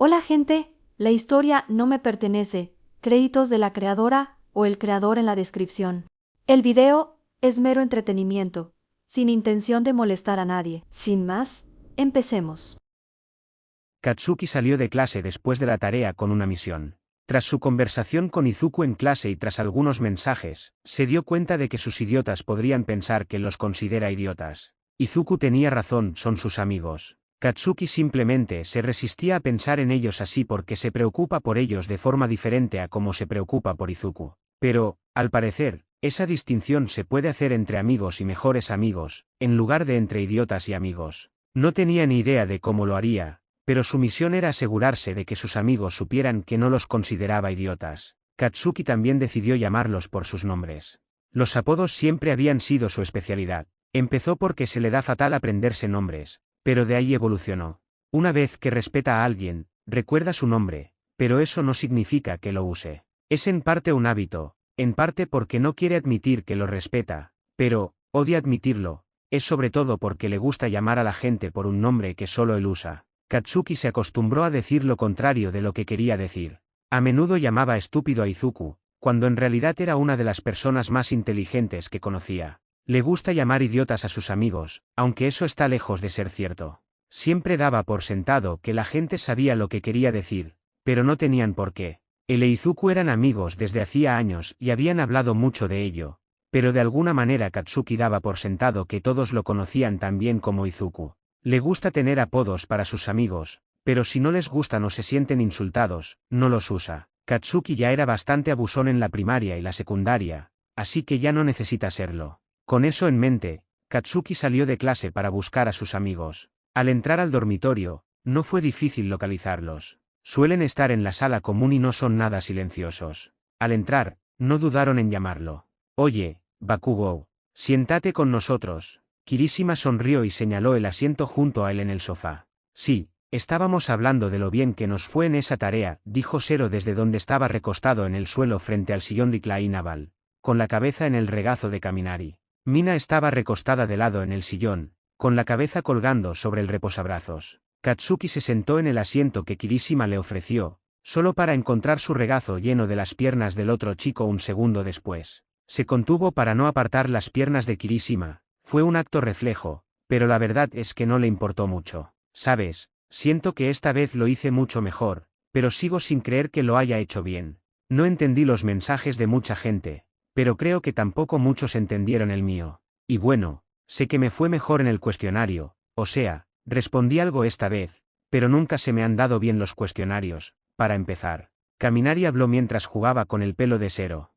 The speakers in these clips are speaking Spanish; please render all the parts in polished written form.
Hola gente, la historia no me pertenece, créditos de la creadora o el creador en la descripción. El video es mero entretenimiento, sin intención de molestar a nadie. Sin más, empecemos. Katsuki salió de clase después de la tarea con una misión. Tras su conversación con Izuku en clase y tras algunos mensajes, se dio cuenta de que sus idiotas podrían pensar que los considera idiotas. Izuku tenía razón, son sus amigos. Katsuki simplemente se resistía a pensar en ellos así porque se preocupa por ellos de forma diferente a como se preocupa por Izuku. Pero, al parecer, esa distinción se puede hacer entre amigos y mejores amigos, en lugar de entre idiotas y amigos. No tenía ni idea de cómo lo haría, pero su misión era asegurarse de que sus amigos supieran que no los consideraba idiotas. Katsuki también decidió llamarlos por sus nombres. Los apodos siempre habían sido su especialidad. Empezó porque se le da fatal aprenderse nombres, pero de ahí evolucionó. Una vez que respeta a alguien, recuerda su nombre, pero eso no significa que lo use. Es en parte un hábito, en parte porque no quiere admitir que lo respeta, pero odia admitirlo, es sobre todo porque le gusta llamar a la gente por un nombre que solo él usa. Katsuki se acostumbró a decir lo contrario de lo que quería decir. A menudo llamaba estúpido a Izuku, cuando en realidad era una de las personas más inteligentes que conocía. Le gusta llamar idiotas a sus amigos, aunque eso está lejos de ser cierto. Siempre daba por sentado que la gente sabía lo que quería decir, pero no tenían por qué. Él e Izuku eran amigos desde hacía años y habían hablado mucho de ello, pero de alguna manera Katsuki daba por sentado que todos lo conocían tan bien como Izuku. Le gusta tener apodos para sus amigos, pero si no les gustan o se sienten insultados, no los usa. Katsuki ya era bastante abusón en la primaria y la secundaria, así que ya no necesita serlo. Con eso en mente, Katsuki salió de clase para buscar a sus amigos. Al entrar al dormitorio, no fue difícil localizarlos. Suelen estar en la sala común y no son nada silenciosos. Al entrar, no dudaron en llamarlo. Oye, Bakugou, siéntate con nosotros. Kirishima sonrió y señaló el asiento junto a él en el sofá. Sí, estábamos hablando de lo bien que nos fue en esa tarea, dijo Zero desde donde estaba recostado en el suelo frente al sillón reclinable, con la cabeza en el regazo de Kaminari. Mina estaba recostada de lado en el sillón, con la cabeza colgando sobre el reposabrazos. Katsuki se sentó en el asiento que Kirishima le ofreció, solo para encontrar su regazo lleno de las piernas del otro chico un segundo después. Se contuvo para no apartar las piernas de Kirishima. Fue un acto reflejo, pero la verdad es que no le importó mucho. Sabes, siento que esta vez lo hice mucho mejor, pero sigo sin creer que lo haya hecho bien. No entendí los mensajes de mucha gente, pero creo que tampoco muchos entendieron el mío. Y bueno, sé que me fue mejor en el cuestionario, o sea, respondí algo esta vez, pero nunca se me han dado bien los cuestionarios, para empezar. Kaminari habló mientras jugaba con el pelo de Zero.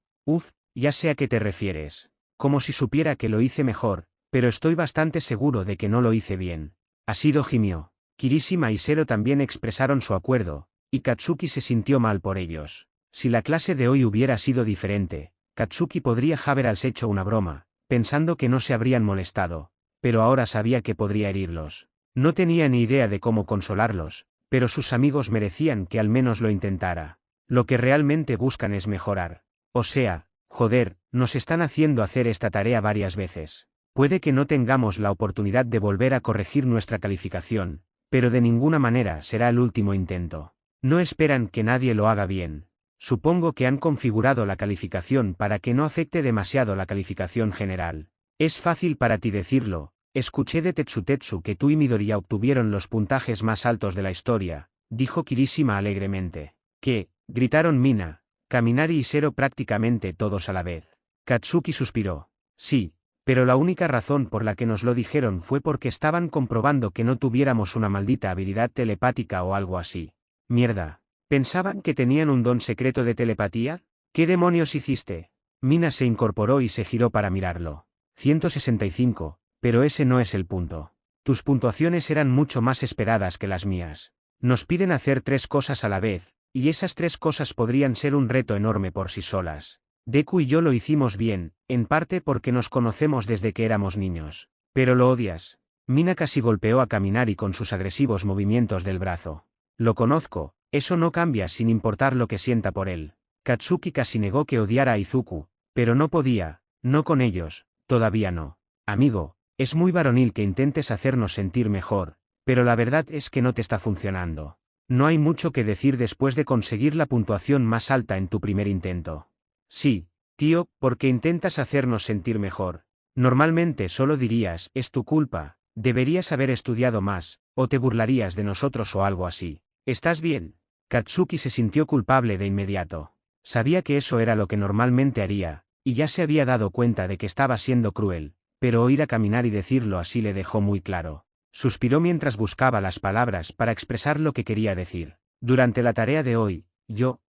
Ya sé a qué te refieres. Como si supiera que lo hice mejor, pero estoy bastante seguro de que no lo hice bien. Ha sido gimió. Kirishima y Zero también expresaron su acuerdo, y Katsuki se sintió mal por ellos. Si la clase de hoy hubiera sido diferente, Katsuki podría haber hecho una broma, pensando que no se habrían molestado, pero ahora sabía que podría herirlos. No tenía ni idea de cómo consolarlos, pero sus amigos merecían que al menos lo intentara. Lo que realmente buscan es mejorar. O sea, joder, nos están haciendo hacer esta tarea varias veces. Puede que no tengamos la oportunidad de volver a corregir nuestra calificación, pero de ninguna manera será el último intento. No esperan que nadie lo haga bien. Supongo que han configurado la calificación para que no afecte demasiado la calificación general. Es fácil para ti decirlo, escuché de Tetsutetsu que tú y Midoriya obtuvieron los puntajes más altos de la historia, dijo Kirishima alegremente. ¿Qué? Gritaron Mina, Kaminari y Zero prácticamente todos a la vez. Katsuki suspiró. Sí. Pero la única razón por la que nos lo dijeron fue porque estaban comprobando que no tuviéramos una maldita habilidad telepática o algo así. Mierda. ¿Pensaban que tenían un don secreto de telepatía? ¿Qué demonios hiciste? Mina se incorporó y se giró para mirarlo. 165, pero ese no es el punto. Tus puntuaciones eran mucho más esperadas que las mías. Nos piden hacer 3 cosas a la vez, y esas 3 cosas podrían ser un reto enorme por sí solas. Deku y yo lo hicimos bien, en parte porque nos conocemos desde que éramos niños. Pero lo odias. Mina casi golpeó a Kaminari con sus agresivos movimientos del brazo. Lo conozco, eso no cambia sin importar lo que sienta por él. Katsuki casi negó que odiara a Izuku, pero no podía, no con ellos, todavía no. Amigo, es muy varonil que intentes hacernos sentir mejor, pero la verdad es que no te está funcionando. No hay mucho que decir después de conseguir la puntuación más alta en tu primer intento. Sí, tío, porque intentas hacernos sentir mejor. Normalmente solo dirías, es tu culpa, deberías haber estudiado más, o te burlarías de nosotros o algo así. ¿Estás bien? Katsuki se sintió culpable de inmediato. Sabía que eso era lo que normalmente haría, y ya se había dado cuenta de que estaba siendo cruel, pero oír a Kaminari decirlo así le dejó muy claro. Suspiró mientras buscaba las palabras para expresar lo que quería decir. Durante la tarea de hoy,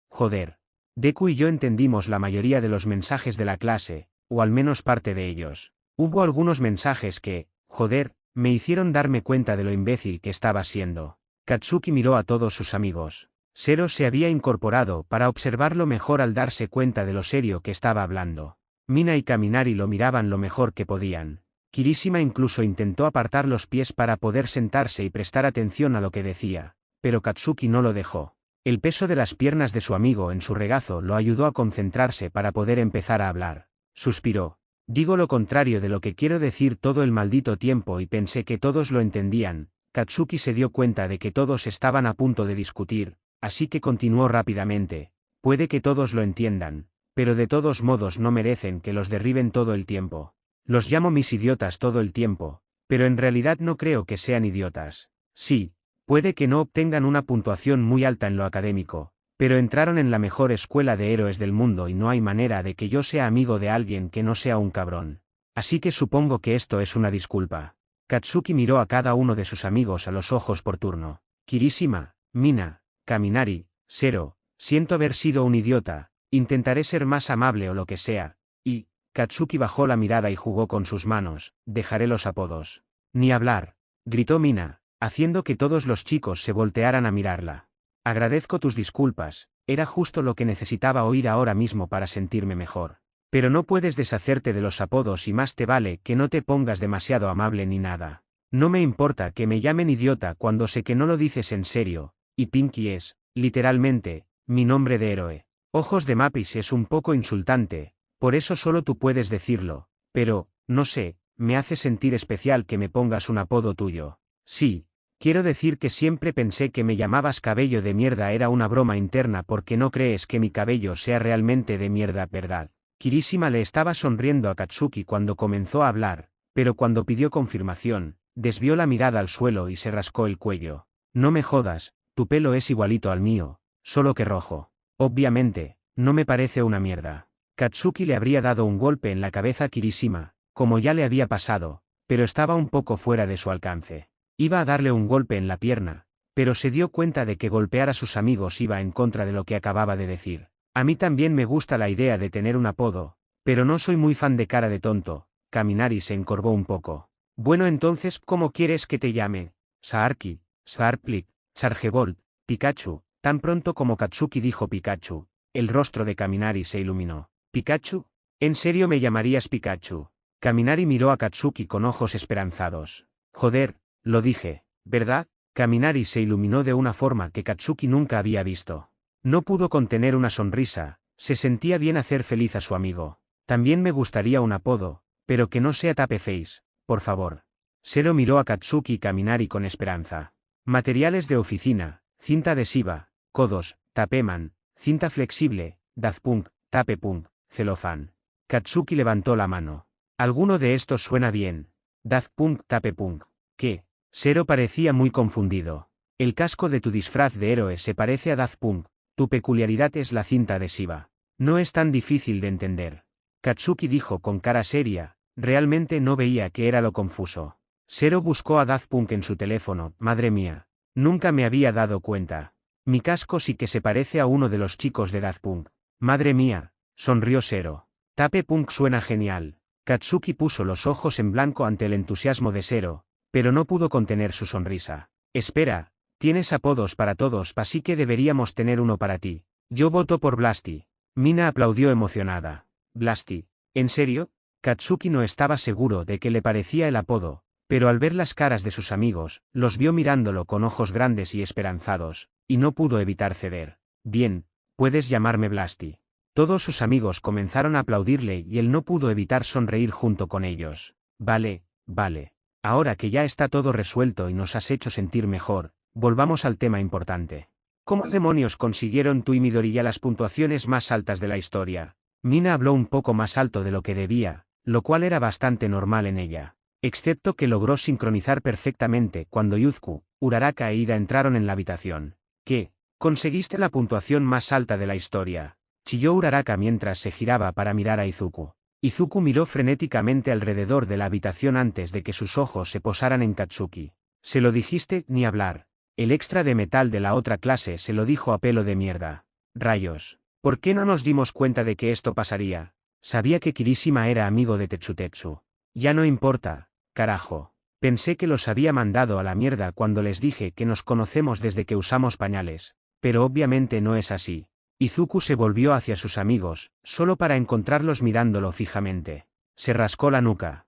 joder. Deku y yo entendimos la mayoría de los mensajes de la clase, o al menos parte de ellos. Hubo algunos mensajes que, joder, me hicieron darme cuenta de lo imbécil que estaba siendo. Katsuki miró a todos sus amigos. Zero se había incorporado para observarlo mejor al darse cuenta de lo serio que estaba hablando. Mina y Kaminari lo miraban lo mejor que podían. Kirishima incluso intentó apartar los pies para poder sentarse y prestar atención a lo que decía, pero Katsuki no lo dejó. El peso de las piernas de su amigo en su regazo lo ayudó a concentrarse para poder empezar a hablar. Suspiró. Digo lo contrario de lo que quiero decir todo el maldito tiempo y pensé que todos lo entendían. Katsuki se dio cuenta de que todos estaban a punto de discutir, así que continuó rápidamente. Puede que todos lo entiendan, pero de todos modos no merecen que los derriben todo el tiempo. Los llamo mis idiotas todo el tiempo, pero en realidad no creo que sean idiotas. Sí, puede que no obtengan una puntuación muy alta en lo académico, pero entraron en la mejor escuela de héroes del mundo y no hay manera de que yo sea amigo de alguien que no sea un cabrón. Así que supongo que esto es una disculpa. Katsuki miró a cada uno de sus amigos a los ojos por turno. Kirishima, Mina, Kaminari, Zero, siento haber sido un idiota, intentaré ser más amable o lo que sea, y... Katsuki bajó la mirada y jugó con sus manos, dejaré los apodos. Ni hablar, gritó Mina, haciendo que todos los chicos se voltearan a mirarla. Agradezco tus disculpas, era justo lo que necesitaba oír ahora mismo para sentirme mejor. Pero no puedes deshacerte de los apodos y más te vale que no te pongas demasiado amable ni nada. No me importa que me llamen idiota cuando sé que no lo dices en serio, y Pinky es, literalmente, mi nombre de héroe. Ojos de Mapis es un poco insultante. Por eso solo tú puedes decirlo, pero, no sé, me hace sentir especial que me pongas un apodo tuyo. Sí, quiero decir que siempre pensé que me llamabas cabello de mierda era una broma interna porque no crees que mi cabello sea realmente de mierda, ¿verdad? Kirishima le estaba sonriendo a Katsuki cuando comenzó a hablar, pero cuando pidió confirmación, desvió la mirada al suelo y se rascó el cuello. No me jodas, tu pelo es igualito al mío, solo que rojo. Obviamente, no me parece una mierda. Katsuki le habría dado un golpe en la cabeza a Kirishima, como ya le había pasado, pero estaba un poco fuera de su alcance. Iba a darle un golpe en la pierna, pero se dio cuenta de que golpear a sus amigos iba en contra de lo que acababa de decir. A mí también me gusta la idea de tener un apodo, pero no soy muy fan de cara de tonto. Kaminari se encorvó un poco. Bueno, entonces, ¿cómo quieres que te llame? Saarki, Saarplik, Chargebolt, Pikachu. Tan pronto como Katsuki dijo Pikachu, el rostro de Kaminari se iluminó. ¿Pikachu? ¿En serio me llamarías Pikachu? Kaminari miró a Katsuki con ojos esperanzados. Joder, lo dije, ¿verdad? Kaminari se iluminó de una forma que Katsuki nunca había visto. No pudo contener una sonrisa, se sentía bien hacer feliz a su amigo. También me gustaría un apodo, pero que no sea Tapeface, por favor. Zero miró a Katsuki y Kaminari con esperanza. Materiales de oficina, cinta adhesiva, codos, tapeman, cinta flexible, dazpunk, tapepunk, celofán. Katsuki levantó la mano. Alguno de estos suena bien. Dazpunk, tapepunk. ¿Qué? Zero parecía muy confundido. El casco de tu disfraz de héroe se parece a Dazpunk. Tu peculiaridad es la cinta adhesiva. No es tan difícil de entender. Katsuki dijo con cara seria, realmente no veía qué era lo confuso. Zero buscó a Dazpunk en su teléfono, madre mía. Nunca me había dado cuenta. Mi casco sí que se parece a uno de los chicos de Dazpunk. Madre mía, sonrió Zero. Tapepunk suena genial. Katsuki puso los ojos en blanco ante el entusiasmo de Zero, pero no pudo contener su sonrisa. Espera. Tienes apodos para todos, así que deberíamos tener uno para ti. Yo voto por Blasty. Mina aplaudió emocionada. Blasty. ¿En serio? Katsuki no estaba seguro de qué le parecía el apodo, pero al ver las caras de sus amigos, los vio mirándolo con ojos grandes y esperanzados, y no pudo evitar ceder. Bien, puedes llamarme Blasty. Todos sus amigos comenzaron a aplaudirle y él no pudo evitar sonreír junto con ellos. Vale, vale. Ahora que ya está todo resuelto y nos has hecho sentir mejor, volvamos al tema importante. ¿Cómo demonios consiguieron tú y Midoriya las puntuaciones más altas de la historia? Mina habló un poco más alto de lo que debía, lo cual era bastante normal en ella. Excepto que logró sincronizar perfectamente cuando Izuku, Uraraka e Ida entraron en la habitación. ¿Qué? Conseguiste la puntuación más alta de la historia, chilló Uraraka mientras se giraba para mirar a Izuku. Izuku miró frenéticamente alrededor de la habitación antes de que sus ojos se posaran en Katsuki. ¿Se lo dijiste? Ni hablar. El extra de metal de la otra clase se lo dijo a pelo de mierda. Rayos. ¿Por qué no nos dimos cuenta de que esto pasaría? Sabía que Kirishima era amigo de Tetsutetsu. Ya no importa, carajo. Pensé que los había mandado a la mierda cuando les dije que nos conocemos desde que usamos pañales. Pero obviamente no es así. Izuku se volvió hacia sus amigos, solo para encontrarlos mirándolo fijamente. Se rascó la nuca.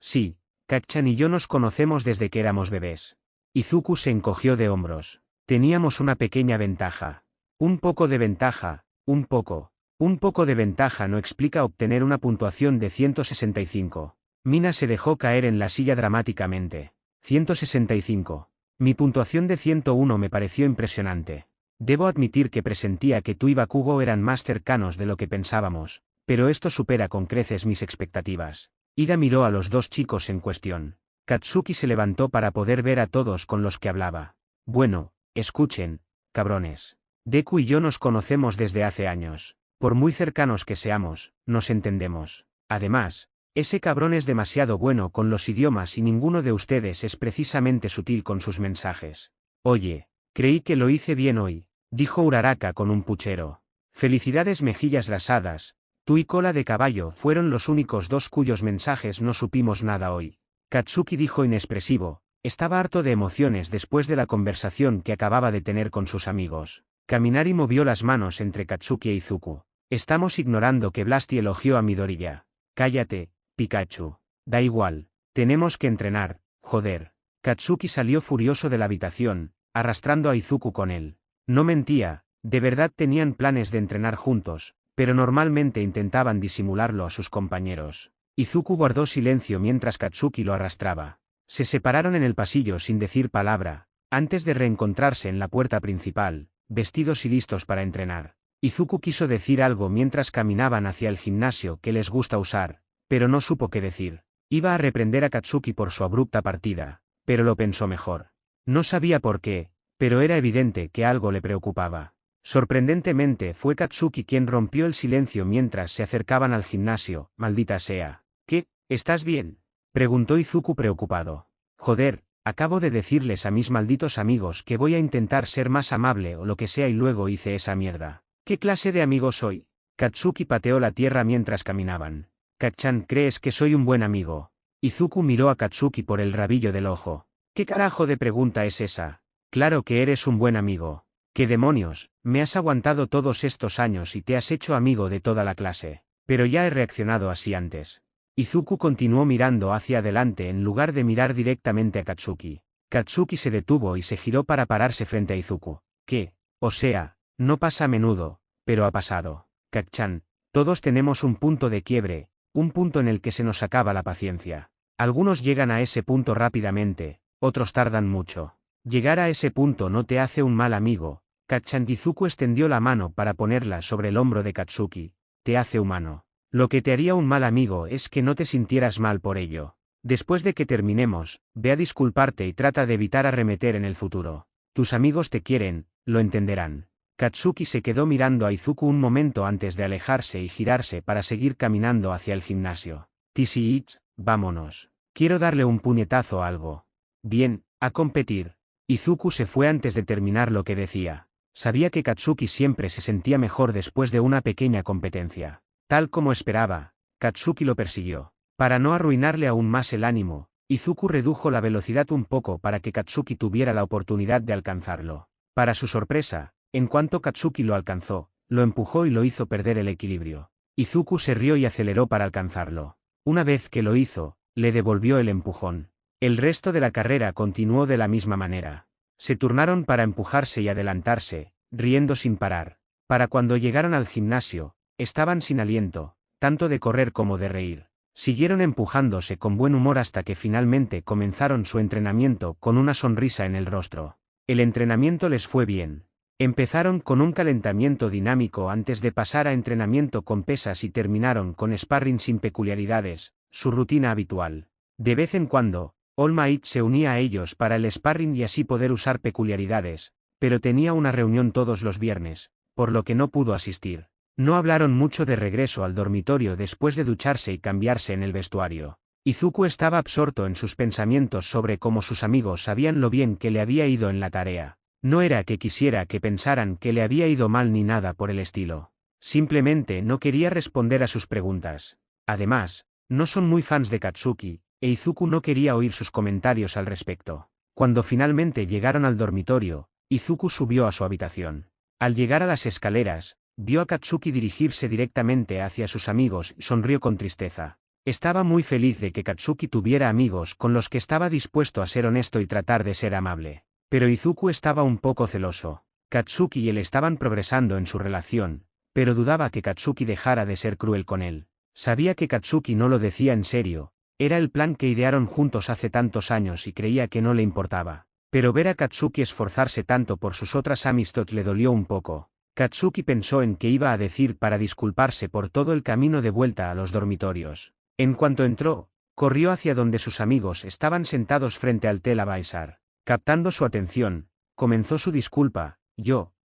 Sí, Kacchan y yo nos conocemos desde que éramos bebés. Izuku se encogió de hombros. Teníamos una pequeña ventaja. Un poco de ventaja, un poco. Un poco de ventaja no explica obtener una puntuación de 165. Mina se dejó caer en la silla dramáticamente. 165. Mi puntuación de 101 me pareció impresionante. Debo admitir que presentía que tú y Bakugo eran más cercanos de lo que pensábamos, pero esto supera con creces mis expectativas. Ida miró a los dos chicos en cuestión. Katsuki se levantó para poder ver a todos con los que hablaba. Bueno, escuchen, cabrones. Deku y yo nos conocemos desde hace años. Por muy cercanos que seamos, nos entendemos. Además, ese cabrón es demasiado bueno con los idiomas y ninguno de ustedes es precisamente sutil con sus mensajes. Oye, creí que lo hice bien hoy, dijo Uraraka con un puchero. Felicidades mejillas rasadas, tú y cola de caballo fueron los únicos dos cuyos mensajes no supimos nada hoy. Katsuki dijo inexpresivo, estaba harto de emociones después de la conversación que acababa de tener con sus amigos. Kaminari movió las manos entre Katsuki e Izuku. Estamos ignorando que Blasty elogió a Midoriya. Cállate, Pikachu. Da igual, tenemos que entrenar, joder. Katsuki salió furioso de la habitación, arrastrando a Izuku con él. No mentía, de verdad tenían planes de entrenar juntos, pero normalmente intentaban disimularlo a sus compañeros. Izuku guardó silencio mientras Katsuki lo arrastraba. Se separaron en el pasillo sin decir palabra, antes de reencontrarse en la puerta principal, vestidos y listos para entrenar. Izuku quiso decir algo mientras caminaban hacia el gimnasio que les gusta usar, pero no supo qué decir. Iba a reprender a Katsuki por su abrupta partida, pero lo pensó mejor. No sabía por qué, pero era evidente que algo le preocupaba. Sorprendentemente fue Katsuki quien rompió el silencio mientras se acercaban al gimnasio. Maldita sea. ¿Qué? ¿Estás bien?, preguntó Izuku preocupado. Joder, acabo de decirles a mis malditos amigos que voy a intentar ser más amable o lo que sea y luego hice esa mierda. ¿Qué clase de amigo soy? Katsuki pateó la tierra mientras caminaban. Kacchan, ¿crees que soy un buen amigo? Izuku miró a Katsuki por el rabillo del ojo. ¿Qué carajo de pregunta es esa? Claro que eres un buen amigo. ¿Qué demonios? Me has aguantado todos estos años y te has hecho amigo de toda la clase. Pero ya he reaccionado así antes. Izuku continuó mirando hacia adelante en lugar de mirar directamente a Katsuki. Katsuki se detuvo y se giró para pararse frente a Izuku. ¿Qué? O sea, no pasa a menudo, pero ha pasado. Kacchan, todos tenemos un punto de quiebre, un punto en el que se nos acaba la paciencia. Algunos llegan a ese punto rápidamente, otros tardan mucho. Llegar a ese punto no te hace un mal amigo. Kacchan. Izuku extendió la mano para ponerla sobre el hombro de Katsuki. Te hace humano. Lo que te haría un mal amigo es que no te sintieras mal por ello. Después de que terminemos, ve a disculparte y trata de evitar arremeter en el futuro. Tus amigos te quieren, lo entenderán. Katsuki se quedó mirando a Izuku un momento antes de alejarse y girarse para seguir caminando hacia el gimnasio. TCH, vámonos. Quiero darle un puñetazo a algo. Bien, a competir. Izuku se fue antes de terminar lo que decía. Sabía que Katsuki siempre se sentía mejor después de una pequeña competencia. Tal como esperaba, Katsuki lo persiguió. Para no arruinarle aún más el ánimo, Izuku redujo la velocidad un poco para que Katsuki tuviera la oportunidad de alcanzarlo. Para su sorpresa, en cuanto Katsuki lo alcanzó, lo empujó y lo hizo perder el equilibrio. Izuku se rió y aceleró para alcanzarlo. Una vez que lo hizo, le devolvió el empujón. El resto de la carrera continuó de la misma manera. Se turnaron para empujarse y adelantarse, riendo sin parar. Para cuando llegaron al gimnasio, estaban sin aliento, tanto de correr como de reír. Siguieron empujándose con buen humor hasta que finalmente comenzaron su entrenamiento con una sonrisa en el rostro. El entrenamiento les fue bien. Empezaron con un calentamiento dinámico antes de pasar a entrenamiento con pesas y terminaron con sparring sin peculiaridades, su rutina habitual. De vez en cuando, All Might se unía a ellos para el sparring y así poder usar peculiaridades, pero tenía una reunión todos los viernes, por lo que no pudo asistir. No hablaron mucho de regreso al dormitorio después de ducharse y cambiarse en el vestuario. Izuku estaba absorto en sus pensamientos sobre cómo sus amigos sabían lo bien que le había ido en la tarea. No era que quisiera que pensaran que le había ido mal ni nada por el estilo. Simplemente no quería responder a sus preguntas. Además, no son muy fans de Katsuki, e Izuku no quería oír sus comentarios al respecto. Cuando finalmente llegaron al dormitorio, Izuku subió a su habitación. Al llegar a las escaleras, vio a Katsuki dirigirse directamente hacia sus amigos y sonrió con tristeza. Estaba muy feliz de que Katsuki tuviera amigos con los que estaba dispuesto a ser honesto y tratar de ser amable. Pero Izuku estaba un poco celoso. Katsuki y él estaban progresando en su relación, pero dudaba que Katsuki dejara de ser cruel con él. Sabía que Katsuki no lo decía en serio, era el plan que idearon juntos hace tantos años y creía que no le importaba. Pero ver a Katsuki esforzarse tanto por sus otras amistades le dolió un poco. Katsuki pensó en qué iba a decir para disculparse por todo el camino de vuelta a los dormitorios. En cuanto entró, corrió hacia donde sus amigos estaban sentados frente al televisor. Captando su atención, comenzó su disculpa.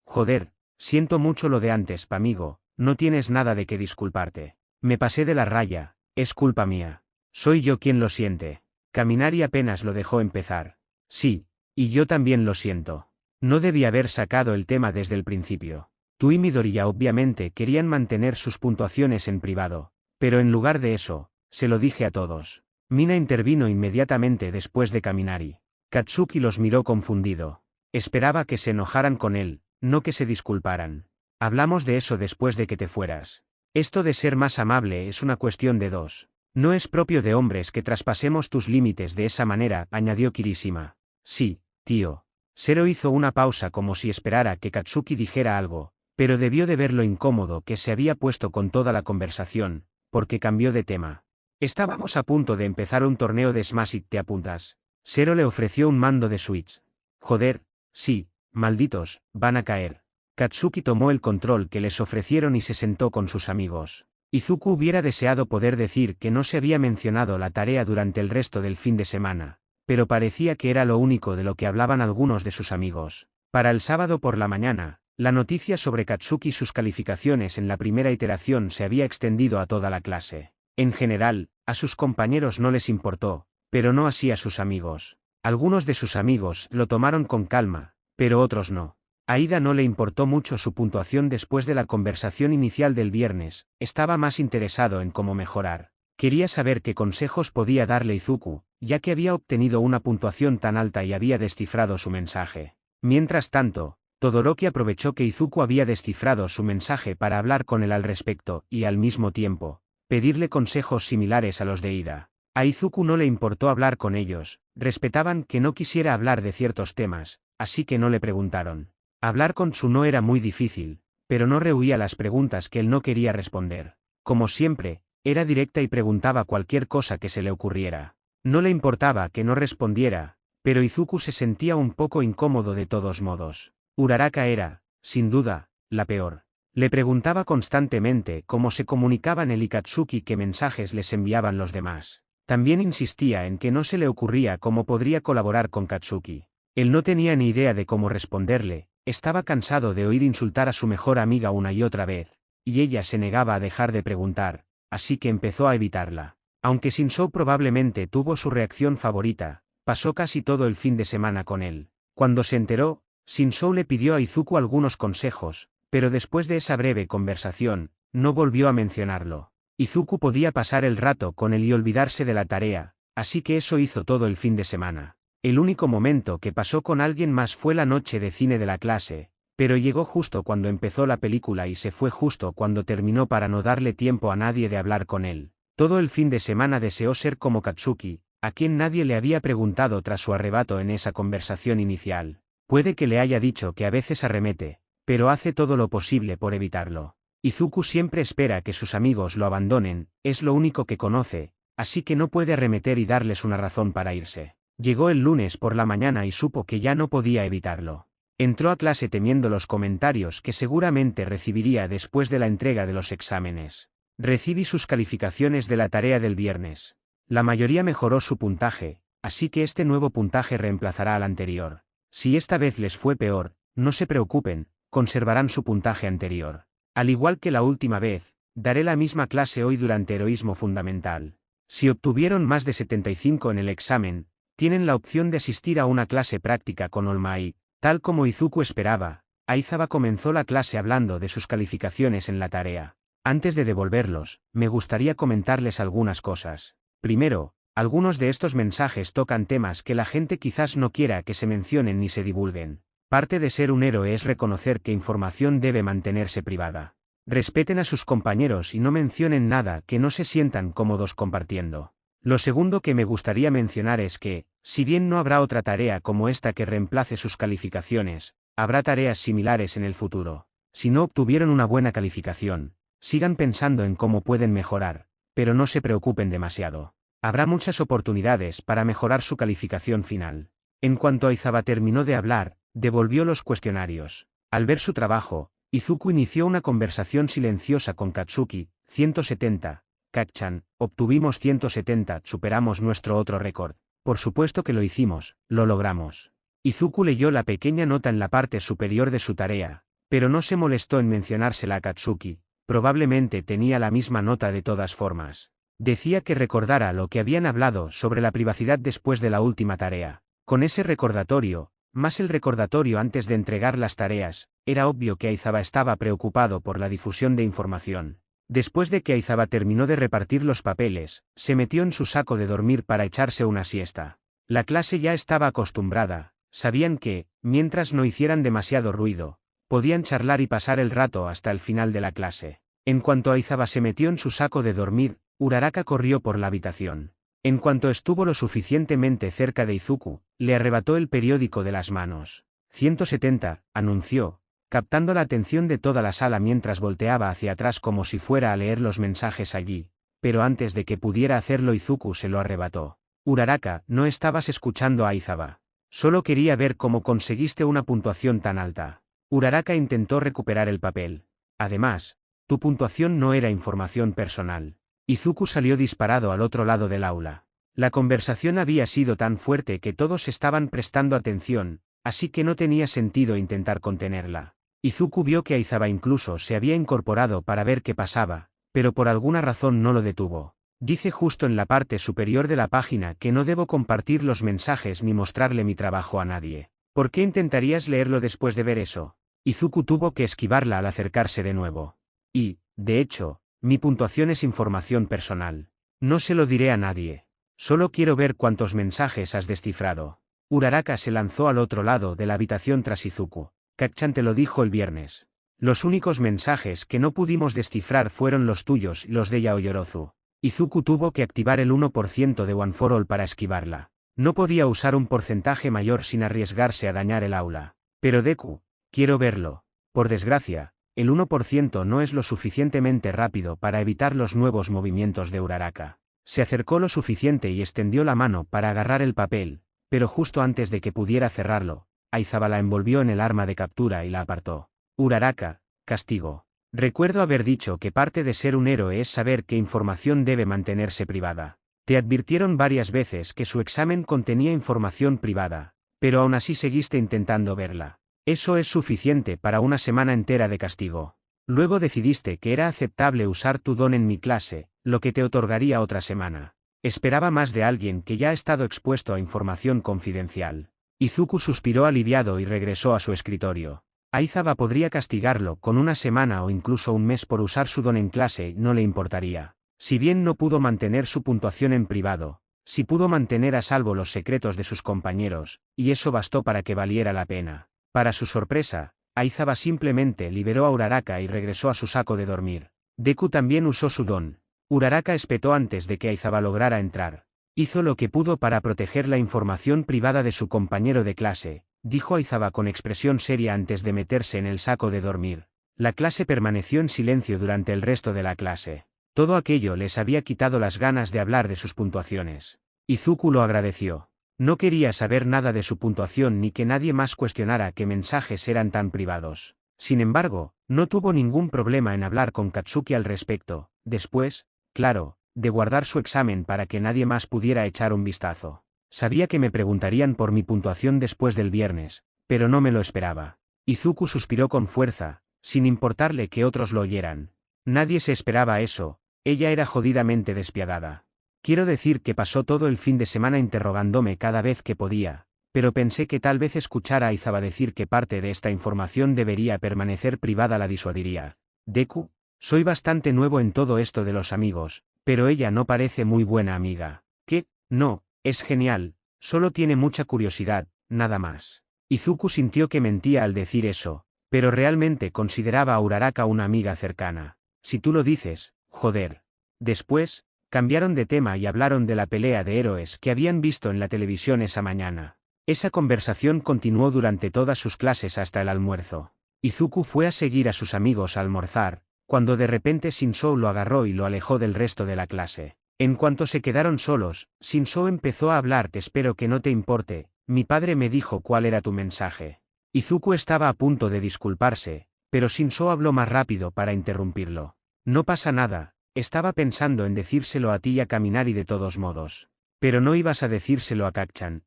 Joder, siento mucho lo de antes, pamigo, no tienes nada de qué disculparte. Me pasé de la raya, es culpa mía. Soy yo quien lo siente. Kaminari apenas lo dejó empezar. Sí, y yo también lo siento. No debí haber sacado el tema desde el principio. Tú y Midoriya obviamente querían mantener sus puntuaciones en privado, pero en lugar de eso, se lo dije a todos. Mina intervino inmediatamente después de Kaminari. Katsuki los miró confundido. Esperaba que se enojaran con él, no que se disculparan. Hablamos de eso después de que te fueras. Esto de ser más amable es una cuestión de dos. No es propio de hombres que traspasemos tus límites de esa manera, añadió Kirishima. Sí, tío. Zero hizo una pausa como si esperara que Katsuki dijera algo, pero debió de ver lo incómodo que se había puesto con toda la conversación, porque cambió de tema. Estábamos a punto de empezar un torneo de Smash y ¿te apuntas? Zero le ofreció un mando de Switch. Joder, sí, malditos, van a caer. Katsuki tomó el control que les ofrecieron y se sentó con sus amigos. Izuku hubiera deseado poder decir que no se había mencionado la tarea durante el resto del fin de semana, pero parecía que era lo único de lo que hablaban algunos de sus amigos. Para el sábado por la mañana, la noticia sobre Katsuki y sus calificaciones en la primera iteración se había extendido a toda la clase. En general, a sus compañeros no les importó, pero no así a sus amigos. Algunos de sus amigos lo tomaron con calma, pero otros no. A Ida no le importó mucho su puntuación después de la conversación inicial del viernes, estaba más interesado en cómo mejorar. Quería saber qué consejos podía darle Izuku, ya que había obtenido una puntuación tan alta y había descifrado su mensaje. Mientras tanto, Todoroki aprovechó que Izuku había descifrado su mensaje para hablar con él al respecto y, al mismo tiempo, pedirle consejos similares a los de Ida. A Izuku no le importó hablar con ellos, respetaban que no quisiera hablar de ciertos temas, así que no le preguntaron. Hablar con Tsuno era muy difícil, pero no rehuía las preguntas que él no quería responder. Como siempre, era directa y preguntaba cualquier cosa que se le ocurriera. No le importaba que no respondiera, pero Izuku se sentía un poco incómodo de todos modos. Uraraka era, sin duda, la peor. Le preguntaba constantemente cómo se comunicaban él y Katsuki, qué mensajes les enviaban los demás. También insistía en que no se le ocurría cómo podría colaborar con Katsuki. Él no tenía ni idea de cómo responderle, estaba cansado de oír insultar a su mejor amiga una y otra vez, y ella se negaba a dejar de preguntar, así que empezó a evitarla. Aunque Shinsou probablemente tuvo su reacción favorita, pasó casi todo el fin de semana con él. Cuando se enteró, Shinsou le pidió a Izuku algunos consejos, pero después de esa breve conversación, no volvió a mencionarlo. Izuku podía pasar el rato con él y olvidarse de la tarea, así que eso hizo todo el fin de semana. El único momento que pasó con alguien más fue la noche de cine de la clase, pero llegó justo cuando empezó la película y se fue justo cuando terminó para no darle tiempo a nadie de hablar con él. Todo el fin de semana deseó ser como Katsuki, a quien nadie le había preguntado tras su arrebato en esa conversación inicial. Puede que le haya dicho que a veces arremete, pero hace todo lo posible por evitarlo. Izuku siempre espera que sus amigos lo abandonen, es lo único que conoce, así que no puede arremeter y darles una razón para irse. Llegó el lunes por la mañana y supo que ya no podía evitarlo. Entró a clase temiendo los comentarios que seguramente recibiría después de la entrega de los exámenes. Recibí sus calificaciones de la tarea del viernes. La mayoría mejoró su puntaje, así que este nuevo puntaje reemplazará al anterior. Si esta vez les fue peor, no se preocupen, conservarán su puntaje anterior. Al igual que la última vez, daré la misma clase hoy durante heroísmo fundamental. Si obtuvieron más de 75 en el examen, tienen la opción de asistir a una clase práctica con All Might. Tal como Izuku esperaba, Aizawa comenzó la clase hablando de sus calificaciones en la tarea. Antes de devolverlos, me gustaría comentarles algunas cosas. Primero, algunos de estos mensajes tocan temas que la gente quizás no quiera que se mencionen ni se divulguen. Parte de ser un héroe es reconocer que información debe mantenerse privada. Respeten a sus compañeros y no mencionen nada que no se sientan cómodos compartiendo. Lo segundo que me gustaría mencionar es que, si bien no habrá otra tarea como esta que reemplace sus calificaciones, habrá tareas similares en el futuro. Si no obtuvieron una buena calificación, sigan pensando en cómo pueden mejorar, pero no se preocupen demasiado. Habrá muchas oportunidades para mejorar su calificación final. En cuanto Aizawa terminó de hablar, devolvió los cuestionarios. Al ver su trabajo, Izuku inició una conversación silenciosa con Katsuki. 170. Kacchan, obtuvimos 170, superamos nuestro otro récord. Por supuesto que lo hicimos, lo logramos. Izuku leyó la pequeña nota en la parte superior de su tarea, pero no se molestó en mencionársela a Katsuki. Probablemente tenía la misma nota de todas formas. Decía que recordara lo que habían hablado sobre la privacidad después de la última tarea. Con ese recordatorio, más el recordatorio antes de entregar las tareas, era obvio que Aizawa estaba preocupado por la difusión de información. Después de que Aizawa terminó de repartir los papeles, se metió en su saco de dormir para echarse una siesta. La clase ya estaba acostumbrada, sabían que, mientras no hicieran demasiado ruido, podían charlar y pasar el rato hasta el final de la clase. En cuanto Aizawa se metió en su saco de dormir, Uraraka corrió por la habitación. En cuanto estuvo lo suficientemente cerca de Izuku, le arrebató el periódico de las manos. 170, anunció, captando la atención de toda la sala mientras volteaba hacia atrás como si fuera a leer los mensajes allí, pero antes de que pudiera hacerlo Izuku se lo arrebató. Uraraka, no estabas escuchando a Aizawa. Solo quería ver cómo conseguiste una puntuación tan alta. Uraraka intentó recuperar el papel. Además, tu puntuación no era información personal. Izuku salió disparado al otro lado del aula. La conversación había sido tan fuerte que todos estaban prestando atención, así que no tenía sentido intentar contenerla. Izuku vio que Aizawa incluso se había incorporado para ver qué pasaba, pero por alguna razón no lo detuvo. Dice justo en la parte superior de la página que no debo compartir los mensajes ni mostrarle mi trabajo a nadie. ¿Por qué intentarías leerlo después de ver eso? Izuku tuvo que esquivarla al acercarse de nuevo. Y, de hecho, mi puntuación es información personal. No se lo diré a nadie. Solo quiero ver cuántos mensajes has descifrado. Uraraka se lanzó al otro lado de la habitación tras Izuku. Kacchan te lo dijo el viernes. Los únicos mensajes que no pudimos descifrar fueron los tuyos y los de Yaoyorozu. Izuku tuvo que activar el 1% de One for All para esquivarla. No podía usar un porcentaje mayor sin arriesgarse a dañar el aula. Pero Deku, quiero verlo. Por desgracia, el 1% no es lo suficientemente rápido para evitar los nuevos movimientos de Uraraka. Se acercó lo suficiente y extendió la mano para agarrar el papel, pero justo antes de que pudiera cerrarlo, Aizawa la envolvió en el arma de captura y la apartó. Uraraka, castigo. Recuerdo haber dicho que parte de ser un héroe es saber qué información debe mantenerse privada. Te advirtieron varias veces que su examen contenía información privada, pero aún así seguiste intentando verla. Eso es suficiente para una semana entera de castigo. Luego decidiste que era aceptable usar tu don en mi clase, lo que te otorgaría otra semana. Esperaba más de alguien que ya ha estado expuesto a información confidencial. Izuku suspiró aliviado y regresó a su escritorio. Aizawa podría castigarlo con una semana o incluso un mes por usar su don en clase, no le importaría. Si bien no pudo mantener su puntuación en privado, sí pudo mantener a salvo los secretos de sus compañeros, y eso bastó para que valiera la pena. Para su sorpresa, Aizawa simplemente liberó a Uraraka y regresó a su saco de dormir. Deku también usó su don. Uraraka espetó antes de que Aizawa lograra entrar. Hizo lo que pudo para proteger la información privada de su compañero de clase, dijo Aizawa con expresión seria antes de meterse en el saco de dormir. La clase permaneció en silencio durante el resto de la clase. Todo aquello les había quitado las ganas de hablar de sus puntuaciones. Izuku lo agradeció. No quería saber nada de su puntuación ni que nadie más cuestionara qué mensajes eran tan privados. Sin embargo, no tuvo ningún problema en hablar con Katsuki al respecto, después, claro, de guardar su examen para que nadie más pudiera echar un vistazo. Sabía que me preguntarían por mi puntuación después del viernes, pero no me lo esperaba. Izuku suspiró con fuerza, sin importarle que otros lo oyeran. Nadie se esperaba eso, ella era jodidamente despiadada. Quiero decir que pasó todo el fin de semana interrogándome cada vez que podía, pero pensé que tal vez escuchar a Aizawa decir que parte de esta información debería permanecer privada la disuadiría. Deku, soy bastante nuevo en todo esto de los amigos, pero ella no parece muy buena amiga. ¿Qué? No, es genial, solo tiene mucha curiosidad, nada más. Izuku sintió que mentía al decir eso, pero realmente consideraba a Uraraka una amiga cercana. Si tú lo dices, joder. Después, cambiaron de tema y hablaron de la pelea de héroes que habían visto en la televisión esa mañana. Esa conversación continuó durante todas sus clases hasta el almuerzo. Izuku fue a seguir a sus amigos a almorzar, cuando de repente Shinzou lo agarró y lo alejó del resto de la clase. En cuanto se quedaron solos, Shinzou empezó a hablar. Espero que no te importe, mi padre me dijo cuál era tu mensaje. Izuku estaba a punto de disculparse, pero Shinzou habló más rápido para interrumpirlo. No pasa nada, estaba pensando en decírselo a ti y a Kaminari de todos modos. Pero no ibas a decírselo a Kacchan,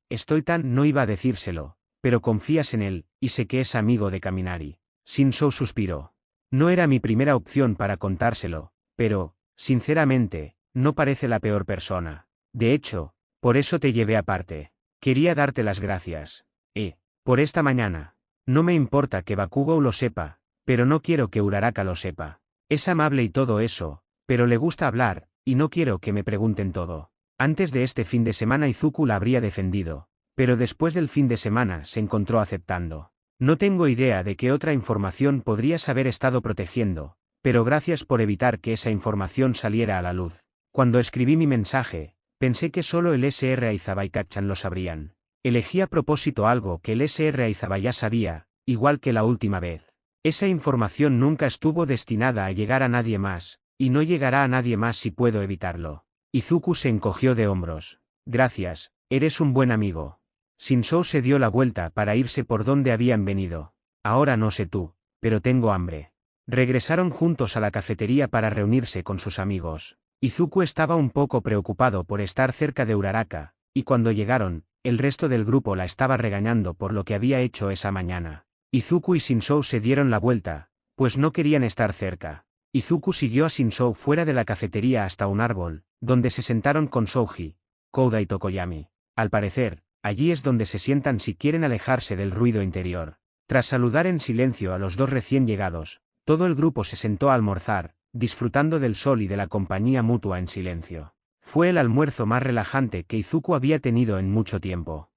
no iba a decírselo, pero confías en él, y sé que es amigo de Kaminari. Shinzou suspiró. No era mi primera opción para contárselo, pero, sinceramente, no parece la peor persona. De hecho, por eso te llevé aparte. Quería darte las gracias. Por esta mañana. No me importa que Bakugou lo sepa, pero no quiero que Uraraka lo sepa. Es amable y todo eso, pero le gusta hablar, y no quiero que me pregunten todo. Antes de este fin de semana Izuku la habría defendido, pero después del fin de semana se encontró aceptando. No tengo idea de qué otra información podrías haber estado protegiendo, pero gracias por evitar que esa información saliera a la luz. Cuando escribí mi mensaje, pensé que solo el Sr. Aizawa y Kacchan lo sabrían. Elegí a propósito algo que el Sr. Aizawa ya sabía, igual que la última vez. Esa información nunca estuvo destinada a llegar a nadie más, y no llegará a nadie más si puedo evitarlo. Izuku se encogió de hombros. Gracias, eres un buen amigo. Shinzou se dio la vuelta para irse por donde habían venido. Ahora no sé tú, pero tengo hambre. Regresaron juntos a la cafetería para reunirse con sus amigos. Izuku estaba un poco preocupado por estar cerca de Uraraka, y cuando llegaron, el resto del grupo la estaba regañando por lo que había hecho esa mañana. Izuku y Shinzou se dieron la vuelta, pues no querían estar cerca. Izuku siguió a Shinzou fuera de la cafetería hasta un árbol, donde se sentaron con Souji, Kouda y Tokoyami. Al parecer, allí es donde se sientan si quieren alejarse del ruido interior. Tras saludar en silencio a los dos recién llegados, todo el grupo se sentó a almorzar, disfrutando del sol y de la compañía mutua en silencio. Fue el almuerzo más relajante que Izuku había tenido en mucho tiempo.